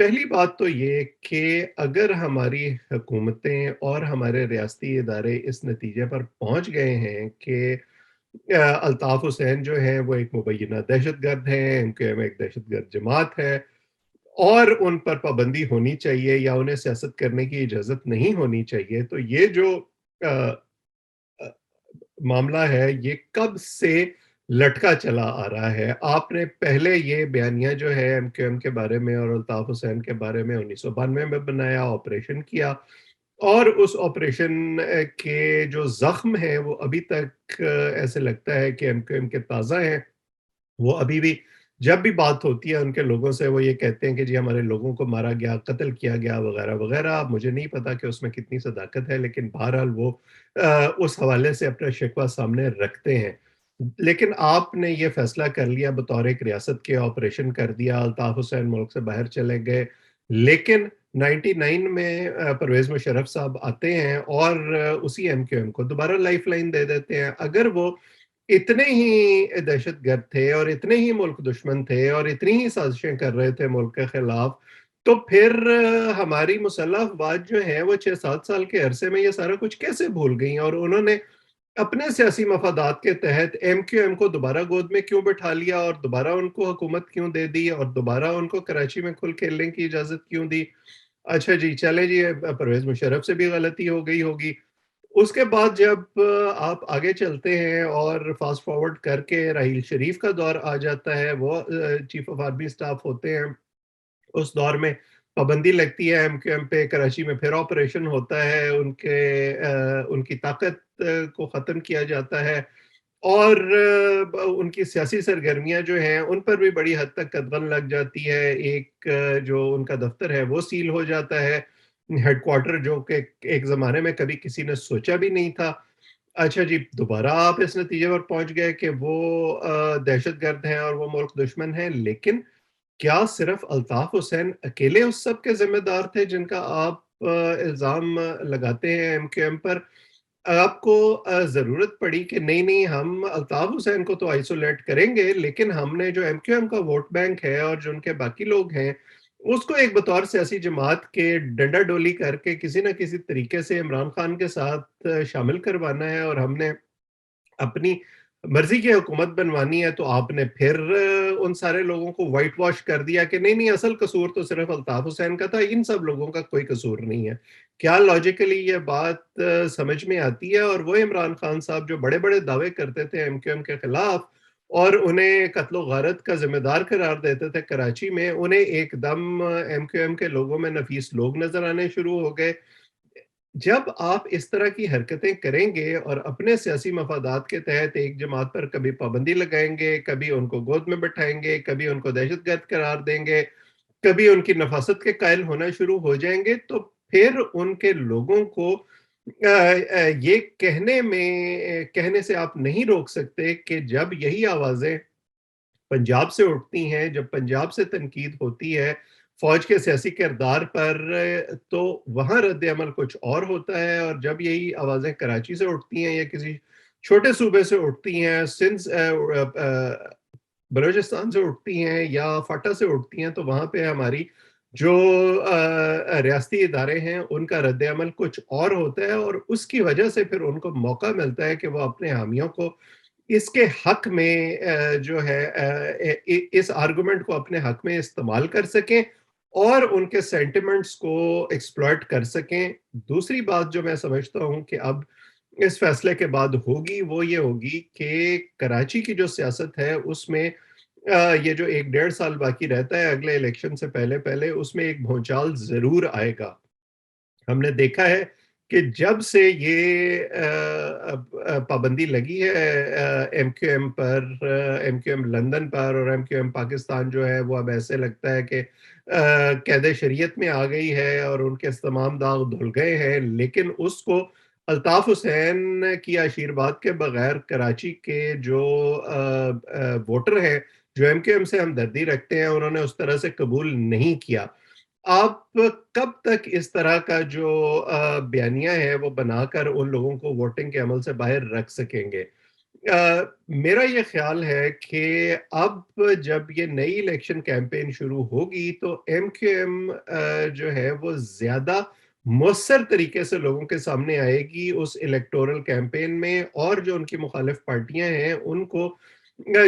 پہلی بات تو یہ کہ اگر ہماری حکومتیں اور ہمارے ریاستی ادارے اس نتیجے پر پہنچ گئے ہیں کہ الطاف حسین جو ہیں وہ ایک مبینہ دہشت گرد ہیں، ایم کیو ایم ایک دہشت گرد جماعت ہے اور ان پر پابندی ہونی چاہیے یا انہیں سیاست کرنے کی اجازت نہیں ہونی چاہیے، تو یہ جو آ، آ، معاملہ ہے یہ کب سے لٹکا چلا آ رہا ہے۔ آپ نے پہلے یہ بیانیہ جو ہے ایم کیو ایم کے بارے میں اور الطاف حسین کے بارے میں 1992 میں بنایا، آپریشن کیا، اور اس آپریشن کے جو زخم ہیں وہ ابھی تک ایسے لگتا ہے کہ ایم کیو ایم کے تازہ ہیں۔ وہ ابھی بھی جب بھی بات ہوتی ہے ان کے لوگوں سے وہ یہ کہتے ہیں کہ جی ہمارے لوگوں کو مارا گیا، قتل کیا گیا وغیرہ وغیرہ۔ مجھے نہیں پتا کہ اس میں کتنی صداقت ہے، لیکن بہرحال وہ اس حوالے سے اپنا شکوہ سامنے رکھتے ہیں۔ لیکن آپ نے یہ فیصلہ کر لیا بطور ایک ریاست کے، آپریشن کر دیا، الطاف حسین ملک سے باہر چلے گئے، لیکن 99 میں پرویز مشرف صاحب آتے ہیں اور اسی ایم کیو ایم کو دوبارہ لائف لائن دے دیتے ہیں۔ اگر وہ اتنے ہی دہشت گرد تھے اور اتنے ہی ملک دشمن تھے اور اتنی ہی سازشیں کر رہے تھے ملک کے خلاف، تو پھر ہماری مسلح افواج جو ہیں وہ 6-7 سال کے عرصے میں یہ سارا کچھ کیسے بھول گئیں، اور انہوں نے اپنے سیاسی مفادات کے تحت ایم کیو ایم کو دوبارہ گود میں کیوں بٹھا لیا اور دوبارہ ان کو حکومت کیوں دے دی اور دوبارہ ان کو کراچی میں کھل کھیلنے کی اجازت کیوں دی؟ اچھا جی چلے جی، پرویز مشرف سے بھی غلطی ہو گئی ہوگی۔ اس کے بعد جب آپ آگے چلتے ہیں اور فاسٹ فارورڈ کر کے راحیل شریف کا دور آ جاتا ہے، وہ چیف آف آرمی سٹاف ہوتے ہیں، اس دور میں پابندی لگتی ہے ایم کیو ایم پہ، کراچی میں پھر آپریشن ہوتا ہے، ان کی طاقت کو ختم کیا جاتا ہے، اور ان کی سیاسی سرگرمیاں جو ہیں ان پر بھی بڑی حد تک قدغن لگ جاتی ہے۔ ایک جو ان کا دفتر ہے وہ سیل ہو جاتا ہے، ہیڈ کوارٹر جو کہ ایک زمانے میں کبھی کسی نے سوچا بھی نہیں تھا۔ اچھا جی دوبارہ آپ اس نتیجے پر پہنچ گئے کہ وہ دہشت گرد ہیں اور وہ ملک دشمن ہیں، لیکن کیا صرف الطاف حسین اکیلے اس سب کے ذمہ دار تھے جن کا آپ الزام لگاتے ہیں ایم کیو ایم پر؟ آپ کو ضرورت پڑی کہ نہیں نہیں ہم الطاف حسین کو تو آئسولیٹ کریں گے، لیکن ہم نے جو ایم کیو ایم کا ووٹ بینک ہے اور جو ان کے باقی لوگ ہیں اس کو ایک بطور سیاسی جماعت کے ڈنڈا ڈولی کر کے کسی نہ کسی طریقے سے عمران خان کے ساتھ شامل کروانا ہے، اور ہم نے اپنی مرضی کی حکومت بنوانی ہے۔ تو آپ نے پھر ان سارے لوگوں کو وائٹ واش کر دیا کہ نہیں نہیں اصل قصور تو صرف الطاف حسین کا تھا، ان سب لوگوں کا کوئی قصور نہیں ہے۔ کیا لاجیکلی یہ بات سمجھ میں آتی ہے؟ اور وہ عمران خان صاحب جو بڑے بڑے دعوے کرتے تھے ایم کیو ایم کے خلاف اور انہیں قتل و غارت کا ذمہ دار قرار دیتے تھے کراچی میں، انہیں ایک دم ایم کیو ایم کے لوگوں میں نفیس لوگ نظر آنے شروع ہو گئے۔ جب آپ اس طرح کی حرکتیں کریں گے اور اپنے سیاسی مفادات کے تحت ایک جماعت پر کبھی پابندی لگائیں گے، کبھی ان کو گود میں بٹھائیں گے، کبھی ان کو دہشت گرد قرار دیں گے، کبھی ان کی نفاست کے قائل ہونا شروع ہو جائیں گے، تو پھر ان کے لوگوں کو یہ کہنے سے آپ نہیں روک سکتے کہ جب یہی آوازیں پنجاب سے اٹھتی ہیں، جب پنجاب سے تنقید ہوتی ہے فوج کے سیاسی کردار پر، تو وہاں رد عمل کچھ اور ہوتا ہے، اور جب یہی آوازیں کراچی سے اٹھتی ہیں یا کسی چھوٹے صوبے سے اٹھتی ہیں، سندھ بلوچستان سے اٹھتی ہیں یا فاٹا سے اٹھتی ہیں، تو وہاں پہ ہماری جو ریاستی ادارے ہیں ان کا رد عمل کچھ اور ہوتا ہے، اور اس کی وجہ سے پھر ان کو موقع ملتا ہے کہ وہ اپنے حامیوں کو اس کے حق میں جو ہے اس آرگومنٹ کو اپنے حق میں استعمال کر سکیں اور ان کے سینٹیمنٹس کو ایکسپلائٹ کر سکیں۔ دوسری بات جو میں سمجھتا ہوں کہ اب اس فیصلے کے بعد ہوگی وہ یہ ہوگی کہ کراچی کی جو سیاست ہے اس میں یہ جو 1-1.5 سال باقی رہتا ہے اگلے الیکشن سے پہلے پہلے، اس میں ایک بھونچال ضرور آئے گا۔ ہم نے دیکھا ہے کہ جب سے یہ پابندی لگی ہے ایم کیو ایم پر، ایم کیو ایم لندن پر اور ایم کیو ایم پاکستان جو ہے وہ اب ایسے لگتا ہے کہ قید شریعت میں آ گئی ہے اور ان کے تمام داغ دھل گئے ہیں، لیکن اس کو الطاف حسین کی آشیرواد کے بغیر کراچی کے جو ووٹر ہیں جو ایم کیو ایم سے ہمدردی رکھتے ہیں انہوں نے اس طرح سے قبول نہیں کیا۔ آپ کب تک اس طرح کا جو بیانیہ ہے وہ بنا کر ان لوگوں کو ووٹنگ کے عمل سے باہر رکھ سکیں گے؟ میرا یہ خیال ہے کہ اب جب یہ نئی الیکشن کیمپین شروع ہوگی تو ایم کیو ایم جو ہے وہ زیادہ مؤثر طریقے سے لوگوں کے سامنے آئے گی اس الیکٹورل کیمپین میں، اور جو ان کی مخالف پارٹیاں ہیں ان کو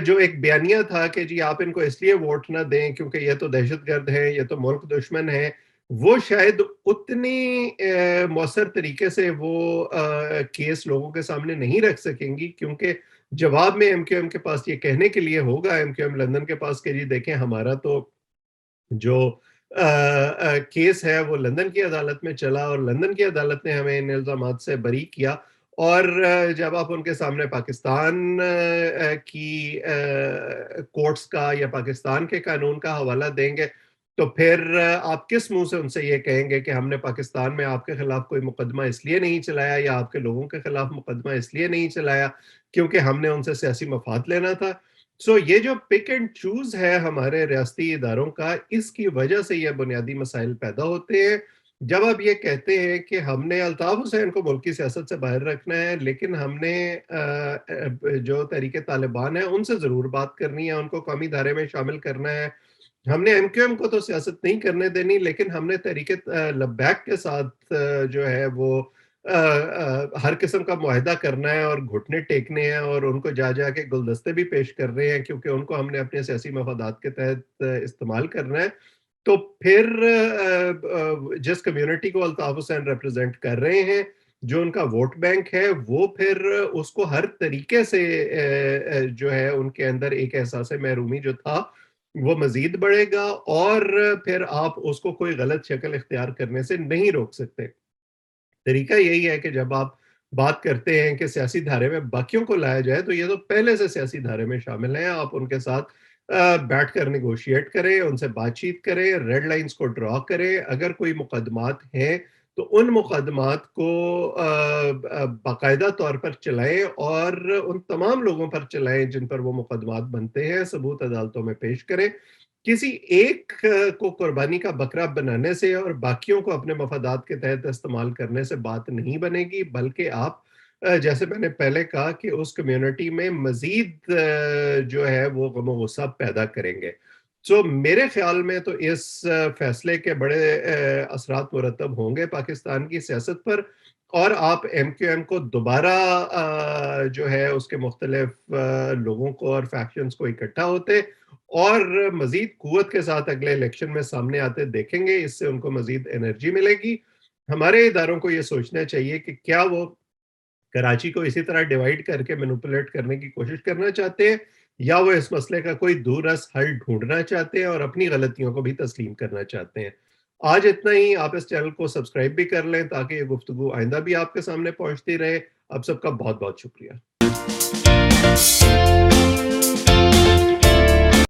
جو ایک بیانیہ تھا کہ جی آپ ان کو اس لیے ووٹ نہ دیں کیونکہ یہ تو دہشت گرد ہیں، یہ تو ملک دشمن ہے، وہ شاید اتنی مؤثر طریقے سے وہ کیس لوگوں کے سامنے نہیں رکھ سکیں گی، کیونکہ جواب میں ایم کیو ایم کے پاس یہ کہنے کے لیے ہوگا، ایم کیو ایم لندن کے پاس، کہ جی دیکھیں ہمارا تو جو کیس ہے وہ لندن کی عدالت میں چلا اور لندن کی عدالت نے ہمیں ان الزامات سے بری کیا، اور جب آپ ان کے سامنے پاکستان کی کورٹس کا یا پاکستان کے قانون کا حوالہ دیں گے تو پھر آپ کس منہ سے ان سے یہ کہیں گے کہ ہم نے پاکستان میں آپ کے خلاف کوئی مقدمہ اس لیے نہیں چلایا یا آپ کے لوگوں کے خلاف مقدمہ اس لیے نہیں چلایا کیونکہ ہم نے ان سے سیاسی مفاد لینا تھا۔ یہ جو پک اینڈ چوز ہے ہمارے ریاستی اداروں کا، اس کی وجہ سے یہ بنیادی مسائل پیدا ہوتے ہیں۔ جب آپ یہ کہتے ہیں کہ ہم نے الطاف حسین کو ملکی سیاست سے باہر رکھنا ہے، لیکن ہم نے جو تحریک طالبان ہے ان سے ضرور بات کرنی ہے، ان کو قومی دھارے میں شامل کرنا ہے، ہم نے ایم کیو ایم کو تو سیاست نہیں کرنے دینی، لیکن ہم نے تحریک لبیک کے ساتھ جو ہے وہ ہر قسم کا معاہدہ کرنا ہے اور گھٹنے ٹیکنے ہیں اور ان کو جا جا کے گلدستے بھی پیش کر رہے ہیں کیونکہ ان کو ہم نے اپنے سیاسی مفادات کے تحت استعمال کرنا ہے۔ تو پھر جس کمیونٹی کو الطاف حسین ریپرزینٹ کر رہے ہیں، جو ان کا ووٹ بینک ہے، وہ پھر اس کو ہر طریقے سے جو ہے ان کے اندر ایک احساس محرومی جو تھا وہ مزید بڑھے گا، اور پھر آپ اس کو کوئی غلط شکل اختیار کرنے سے نہیں روک سکتے۔ طریقہ یہی ہے کہ جب آپ بات کرتے ہیں کہ سیاسی دھارے میں باقیوں کو لایا جائے تو یہ تو پہلے سے سیاسی دھارے میں شامل ہیں، آپ ان کے ساتھ بیٹھ کر نیگوشیٹ کریں، ان سے بات چیت کریں، ریڈ لائنز کو ڈرا کریں، اگر کوئی مقدمات ہیں تو ان مقدمات کو باقاعدہ طور پر چلائیں اور ان تمام لوگوں پر چلائیں جن پر وہ مقدمات بنتے ہیں، ثبوت عدالتوں میں پیش کریں۔ کسی ایک کو قربانی کا بکرا بنانے سے اور باقیوں کو اپنے مفادات کے تحت استعمال کرنے سے بات نہیں بنے گی، بلکہ آپ جیسے میں نے پہلے کہا کہ اس کمیونٹی میں مزید جو ہے وہ غم و غصہ پیدا کریں گے۔ میرے خیال میں تو اس فیصلے کے بڑے اثرات مرتب ہوں گے پاکستان کی سیاست پر، اور آپ ایم کیو ایم کو دوبارہ جو ہے اس کے مختلف لوگوں کو اور فیکشنز کو اکٹھا ہوتے اور مزید قوت کے ساتھ اگلے الیکشن میں سامنے آتے دیکھیں گے، اس سے ان کو مزید انرجی ملے گی۔ ہمارے اداروں کو یہ سوچنا چاہیے کہ کیا وہ کراچی کو اسی طرح ڈیوائیڈ کر کے مینوپولیٹ کرنے کی کوشش کرنا چاہتے ہیں، یا وہ اس مسئلے کا کوئی دور رس حل ڈھونڈنا چاہتے ہیں اور اپنی غلطیوں کو بھی تسلیم کرنا چاہتے ہیں۔ آج اتنا ہی، آپ اس چینل کو سبسکرائب بھی کر لیں تاکہ یہ گفتگو آئندہ بھی آپ کے سامنے پہنچتی رہے۔ آپ سب کا بہت بہت شکریہ۔